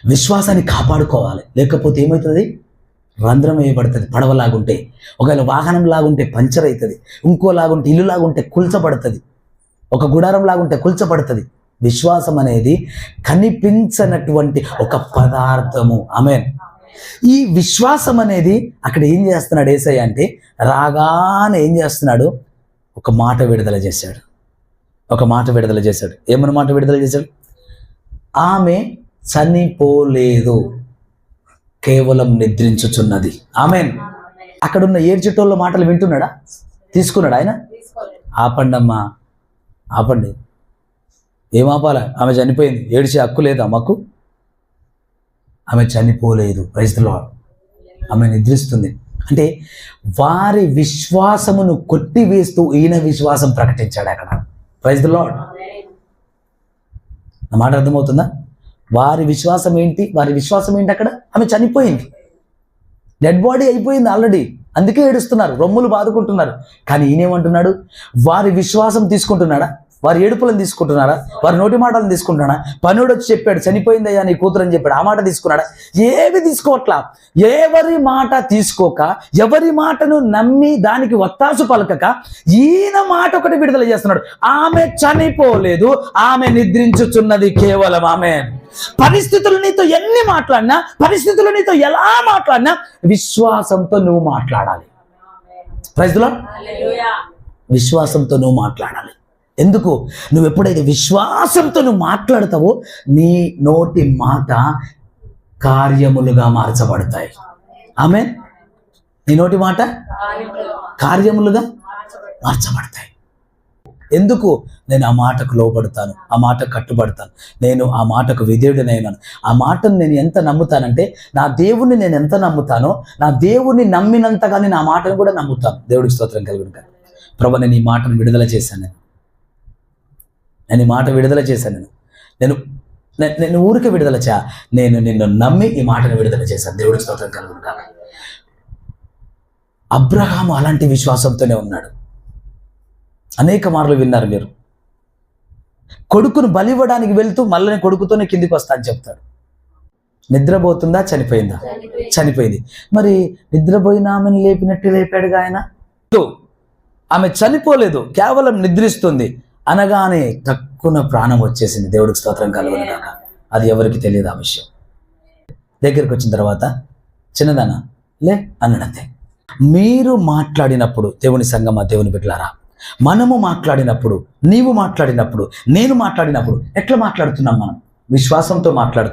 విశ్వాసాన్ని కాపాడుకోవాలి, లేకపోతే ఏమవుతుంది? రంధ్రం వేయబడుతుంది. పడవలాగుంటే, ఒకవేళ వాహనం లాగుంటే పంచర్ అవుతుంది, ఇంకోలాగుంటే ఇల్లు లాగుంటే కూల్చబడుతుంది, ఒక గుడారం లాగుంటే కూల్చబడుతుంది. విశ్వాసం అనేది కనిపించనటువంటి ఒక పదార్థము. ఆమేన్. ఈ విశ్వాసం అనేది అక్కడ ఏం చేస్తున్నాడు యేసయ్య అంటే, రాగానే ఏం చేస్తున్నాడు? ఒక మాట విడుదల చేశాడు. ఏమన్నా మాట విడుదల చేశాడు? ఆమె చనిపోలేదు, కేవలం నిద్రించుచున్నది. ఆమేన్. అక్కడున్న ఏడ్చేటోళ్ళ మాటలు వింటున్నాడా? తీసుకున్నాడు ఆయన? ఆపండమ్మా, ఆపండి. ఏం ఆపాల? ఆమె చనిపోయింది, ఏడ్చే హక్కు లేదా మాకు? ఆమె చనిపోలేదు. Praise the Lord. ఆమె నిద్రిస్తుంది. అంటే వారి విశ్వాసమును కొట్టివేస్తూ ఈయన విశ్వాసం ప్రకటించాడు అక్కడ. Praise the Lord. నా మాట అర్థమవుతుందా? వారి విశ్వాసం ఏంటి అక్కడ? ఆమె చనిపోయింది, డెడ్ బాడీ అయిపోయింది ఆల్రెడీ. అందుకే ఏడుస్తున్నారు, రొమ్ములు బాదుకుంటున్నారు. కానీ ఈయనేమంటున్నాడు? వారి విశ్వాసం తీసుకుంటున్నాడా? వారి ఏడుపులను తీసుకుంటున్నాడా? వారి నోటి మాటలను తీసుకుంటున్నాడా? పనుడు వచ్చి చెప్పాడు చనిపోయిందయ్యా నీ కూతురు అని చెప్పాడు, ఆ మాట తీసుకున్నాడా? ఏవి తీసుకోవట్లా. ఎవరి మాట తీసుకోక, ఎవరి మాటను నమ్మి దానికి ఒత్తాసు పలకక ఈయన మాట ఒకటి విడుదల చేస్తున్నాడు. ఆమె చనిపోలేదు, ఆమె నిద్రించుచున్నది కేవలం. ఆమె పరిస్థితులు నీతో ఎన్ని మాట్లాడినా, పరిస్థితులు నీతో ఎలా మాట్లాడినా విశ్వాసంతో నువ్వు మాట్లాడాలి. Praise the Lord. విశ్వాసంతో నువ్వు మాట్లాడాలి. ఎందుకు? నువ్వు ఎప్పుడైతే విశ్వాసంతో నువ్వు మాట్లాడతావో నీ నోటి మాట కార్యములుగా మార్చబడతాయి. ఆమేన్. నీ నోటి మాట కార్యములుగా మార్చబడతాయి. ఎందుకు? నేను ఆ మాటకు లోబడతాను, ఆ మాటకు కట్టుబడతాను, నేను ఆ మాటకు విధేయుడనైనాను. ఆ మాటను నేను ఎంత నమ్ముతానంటే, నా దేవుణ్ణి నేను ఎంత నమ్ముతానో, నా దేవుణ్ణి నమ్మినంతగా నేను ఆ మాటను కూడా నమ్ముతాను. దేవుడికి స్తోత్రం కలుగును గాక. ప్రభువా, నేను ఈ మాటను విడుదల చేశాను, నేను ఈ మాట విడుదల చేశాను. నేను ఊరికే విడుదల నేను నిన్ను నమ్మి ఈ మాటను విడుదల చేశాను. దేవుడికి స్తోత్రం కలుగును గాక. అబ్రహాము అలాంటి విశ్వాసంతోనే ఉన్నాడు. అనేక మార్లు విన్నారు మీరు. కొడుకును బలివ్వడానికి వెళ్తూ మళ్ళీ కొడుకుతోనే కిందికి వస్తా అని చెప్తాడు. నిద్రపోతుందా? చనిపోయిందా? చనిపోయింది. మరి నిద్రపోయిన ఆమెను లేపినట్టు లేపాడుగా ఆయన. ఆమె చనిపోలేదు, కేవలం నిద్రిస్తుంది అనగానే తక్కువ ప్రాణం వచ్చేసింది. దేవుడికి స్తోత్రం కలుగును గాక. అది ఎవరికి తెలియదు ఆ విషయం. దగ్గరికి వచ్చిన తర్వాత చిన్నదానా లే అన్నదంతే. మీరు మాట్లాడినప్పుడు, దేవుని సంగమా, దేవుని బిడ్డలారా, మనము మాట్లాడినప్పుడు, నీవు మాట్లాడినప్పుడు, నేను మాట్లాడినప్పుడు ఎట్లా మాట్లాడుతున్నాం? మనం విశ్వాసంతో మాట్లాడుతున్నాం.